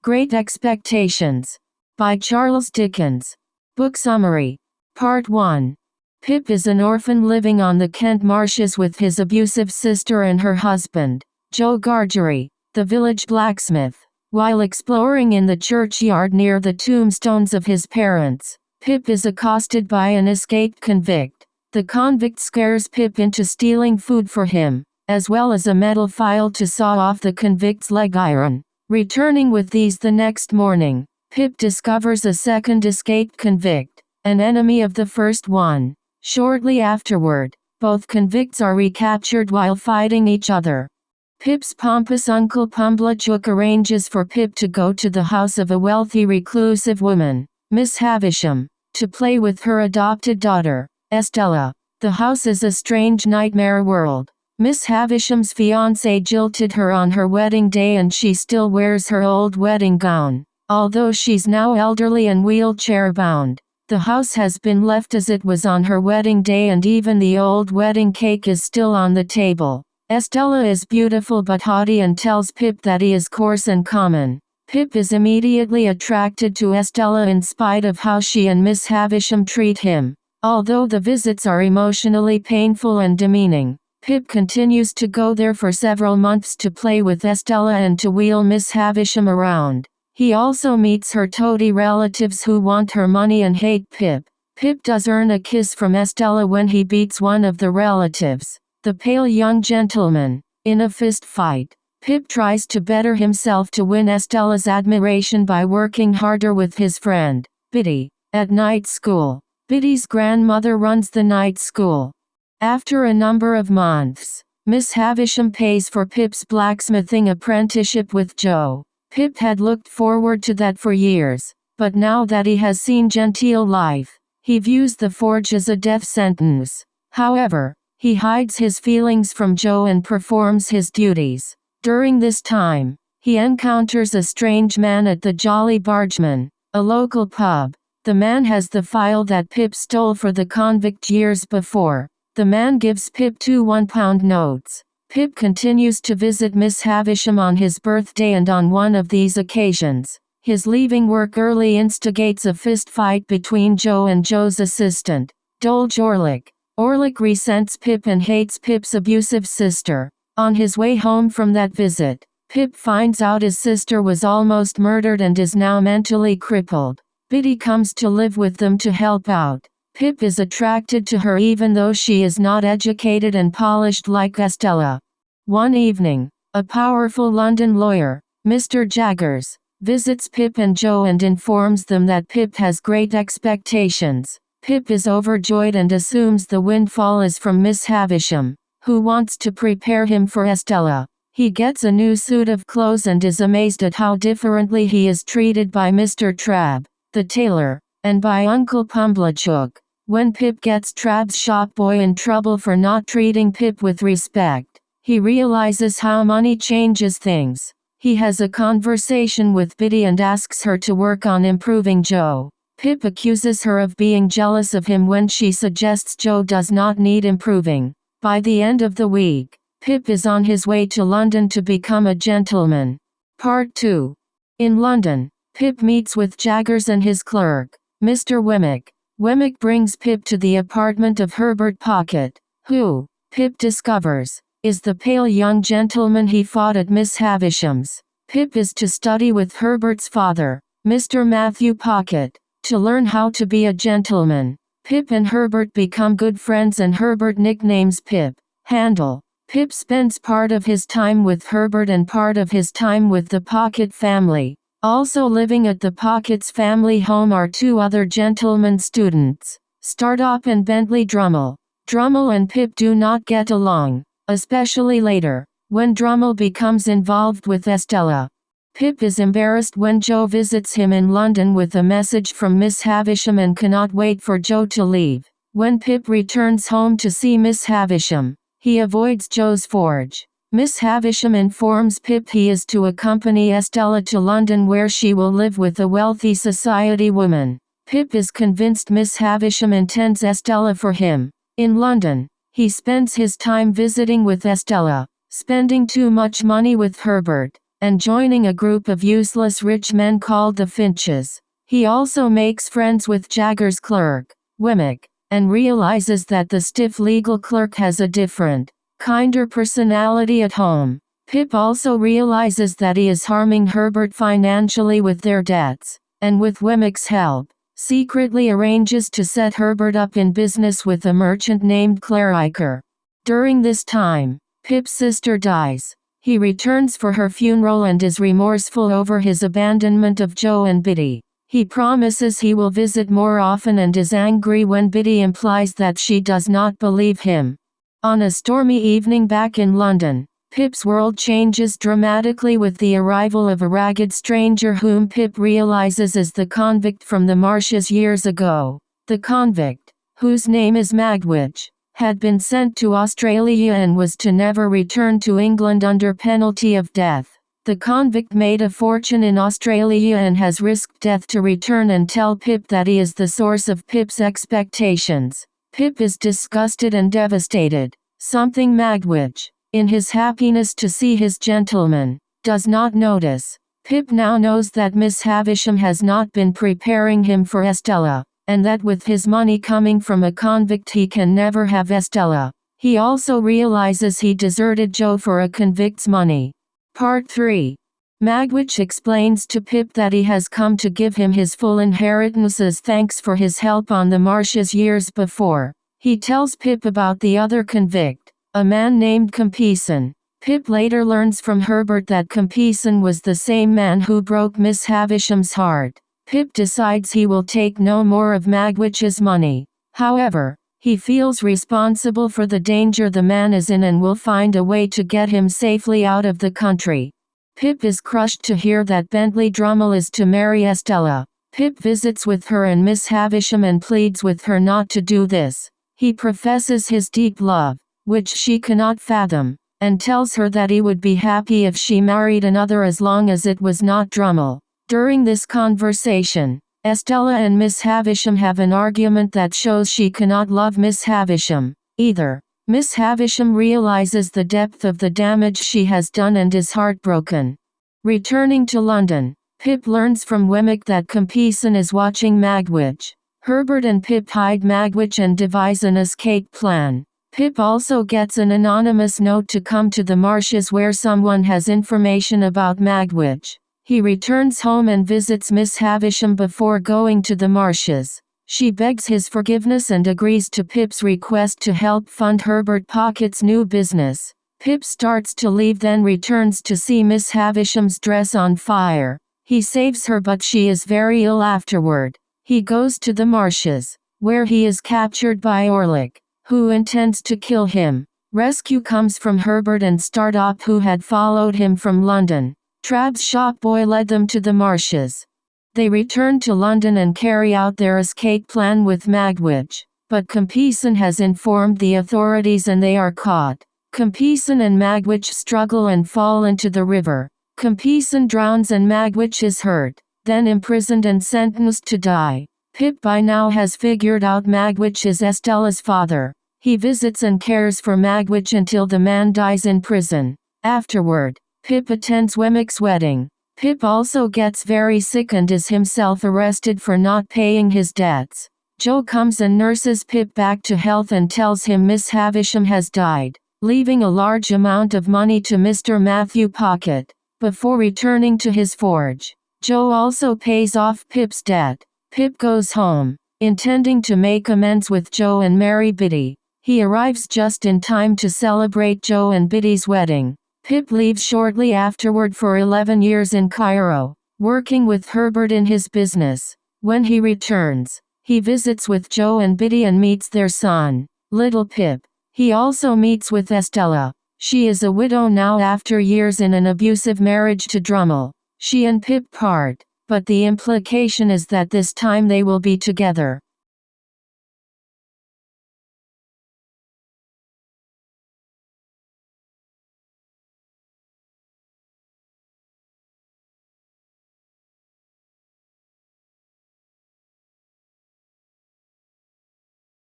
Great Expectations by Charles Dickens. Book Summary. Part 1. Pip is an orphan living on the Kent marshes with his abusive sister and her husband, Joe Gargery, the village blacksmith. While exploring in the churchyard near the tombstones of his parents, Pip is accosted by an escaped convict. The convict scares Pip into stealing food for him, as well as a metal file to saw off the convict's leg iron. Returning with these the next morning, Pip discovers a second escaped convict, an enemy of the first one. Shortly afterward, both convicts are recaptured while fighting each other. Pip's pompous uncle Pumblechook arranges for Pip to go to the house of a wealthy reclusive woman, Miss Havisham, to play with her adopted daughter, Estella. The house is a strange nightmare world. Miss Havisham's fiancé jilted her on her wedding day and she still wears her old wedding gown. Although she's now elderly and wheelchair-bound, the house has been left as it was on her wedding day and even the old wedding cake is still on the table. Estella is beautiful but haughty and tells Pip that he is coarse and common. Pip is immediately attracted to Estella in spite of how she and Miss Havisham treat him. Although the visits are emotionally painful and demeaning, Pip continues to go there for several months to play with Estella and to wheel Miss Havisham around. He also meets her toady relatives who want her money and hate Pip. Pip does earn a kiss from Estella when he beats one of the relatives, the pale young gentleman, in a fist fight. Pip tries to better himself to win Estella's admiration by working harder with his friend, Biddy, at night school. Biddy's grandmother runs the night school. After a number of months, Miss Havisham pays for Pip's blacksmithing apprenticeship with Joe. Pip had looked forward to that for years, but now that he has seen genteel life, he views the forge as a death sentence. However, he hides his feelings from Joe and performs his duties. During this time, he encounters a strange man at the Jolly Bargeman, a local pub. The man has the file that Pip stole for the convict years before. The man gives Pip 2 one-pound notes. Pip continues to visit Miss Havisham on his birthday and on one of these occasions, his leaving work early instigates a fist fight between Joe and Joe's assistant, Dolge Orlick. Orlick resents Pip and hates Pip's abusive sister. On his way home from that visit, Pip finds out his sister was almost murdered and is now mentally crippled. Biddy comes to live with them to help out. Pip is attracted to her even though she is not educated and polished like Estella. One evening, a powerful London lawyer, Mr. Jaggers, visits Pip and Joe and informs them that Pip has great expectations. Pip is overjoyed and assumes the windfall is from Miss Havisham, who wants to prepare him for Estella. He gets a new suit of clothes and is amazed at how differently he is treated by Mr. Trabb, the tailor, and by Uncle Pumblechook. When Pip gets Trabb's shop boy in trouble for not treating Pip with respect, he realizes how money changes things. He has a conversation with Biddy and asks her to work on improving Joe. Pip accuses her of being jealous of him when she suggests Joe does not need improving. By the end of the week, Pip is on his way to London to become a gentleman. Part 2. In London, Pip meets with Jaggers and his clerk, Mr. Wemmick. Wemmick brings Pip to the apartment of Herbert Pocket, who, Pip discovers, is the pale young gentleman he fought at Miss Havisham's. Pip is to study with Herbert's father, Mr. Matthew Pocket, to learn how to be a gentleman. Pip and Herbert become good friends and Herbert nicknames Pip Handel. Pip spends part of his time with Herbert and part of his time with the Pocket family. Also living at the Pocket's family home are two other gentlemen students, Startop and Bentley Drummle. Drummle and Pip do not get along, especially later, when Drummle becomes involved with Estella. Pip is embarrassed when Joe visits him in London with a message from Miss Havisham and cannot wait for Joe to leave. When Pip returns home to see Miss Havisham, he avoids Joe's forge. Miss Havisham informs Pip he is to accompany Estella to London where she will live with a wealthy society woman. Pip is convinced Miss Havisham intends Estella for him. In London, he spends his time visiting with Estella, spending too much money with Herbert. and joining a group of useless rich men called the Finches. He also makes friends with Jagger's clerk, Wemmick, and realizes that the stiff legal clerk has a different, kinder personality at home. Pip also realizes that he is harming Herbert financially with their debts, and with Wemmick's help, secretly arranges to set Herbert up in business with a merchant named Clariker. During this time, Pip's sister dies. He returns for her funeral and is remorseful over his abandonment of Joe and Biddy. He promises he will visit more often and is angry when Biddy implies that she does not believe him. On a stormy evening back in London, Pip's world changes dramatically with the arrival of a ragged stranger whom Pip realizes is the convict from the marshes years ago. The convict, whose name is Magwitch, had been sent to Australia and was to never return to England under penalty of death. The convict made a fortune in Australia and has risked death to return and tell Pip that he is the source of Pip's expectations. Pip is disgusted and devastated, something Magwitch, in his happiness to see his gentleman, does not notice. Pip now knows that Miss Havisham has not been preparing him for Estella, and that with his money coming from a convict he can never have Estella. He also realizes he deserted Joe for a convict's money. Part 3. Magwitch explains to Pip that he has come to give him his full inheritance as thanks for his help on the marshes years before. He tells Pip about the other convict, a man named Compeyson. Pip later learns from Herbert that Compeyson was the same man who broke Miss Havisham's heart. Pip decides he will take no more of Magwitch's money. However, he feels responsible for the danger the man is in and will find a way to get him safely out of the country. Pip is crushed to hear that Bentley Drummle is to marry Estella. Pip visits with her and Miss Havisham and pleads with her not to do this. He professes his deep love, which she cannot fathom, and tells her that he would be happy if she married another as long as it was not Drummle. During this conversation, Estella and Miss Havisham have an argument that shows she cannot love Miss Havisham either. Miss Havisham realizes the depth of the damage she has done and is heartbroken. Returning to London, Pip learns from Wemmick that Compeyson is watching Magwitch. Herbert and Pip hide Magwitch and devise an escape plan. Pip also gets an anonymous note to come to the marshes where someone has information about Magwitch. He returns home and visits Miss Havisham before going to the marshes. She begs his forgiveness and agrees to Pip's request to help fund Herbert Pocket's new business. Pip starts to leave, then returns to see Miss Havisham's dress on fire. He saves her, but she is very ill afterward. He goes to the marshes, where he is captured by Orlick, who intends to kill him. Rescue comes from Herbert and Startup, who had followed him from London. Trabb's shop boy led them to the marshes. They return to London and carry out their escape plan with Magwitch, but Compeyson has informed the authorities and they are caught. Compeyson and Magwitch struggle and fall into the river. Compeyson drowns and Magwitch is hurt, then imprisoned and sentenced to die. Pip by now has figured out Magwitch is Estella's father. He visits and cares for Magwitch until the man dies in prison. Afterward, Pip attends Wemmick's wedding. Pip also gets very sick and is himself arrested for not paying his debts. Joe comes and nurses Pip back to health and tells him Miss Havisham has died, leaving a large amount of money to Mr. Matthew Pocket. Before returning to his forge, Joe also pays off Pip's debt. Pip goes home, intending to make amends with Joe and marry Biddy. He arrives just in time to celebrate Joe and Biddy's wedding. Pip leaves shortly afterward for 11 years in Cairo, working with Herbert in his business. When he returns, he visits with Joe and Biddy and meets their son, little Pip. He also meets with Estella. She is a widow now after years in an abusive marriage to Drummle. She and Pip part, but the implication is that this time they will be together.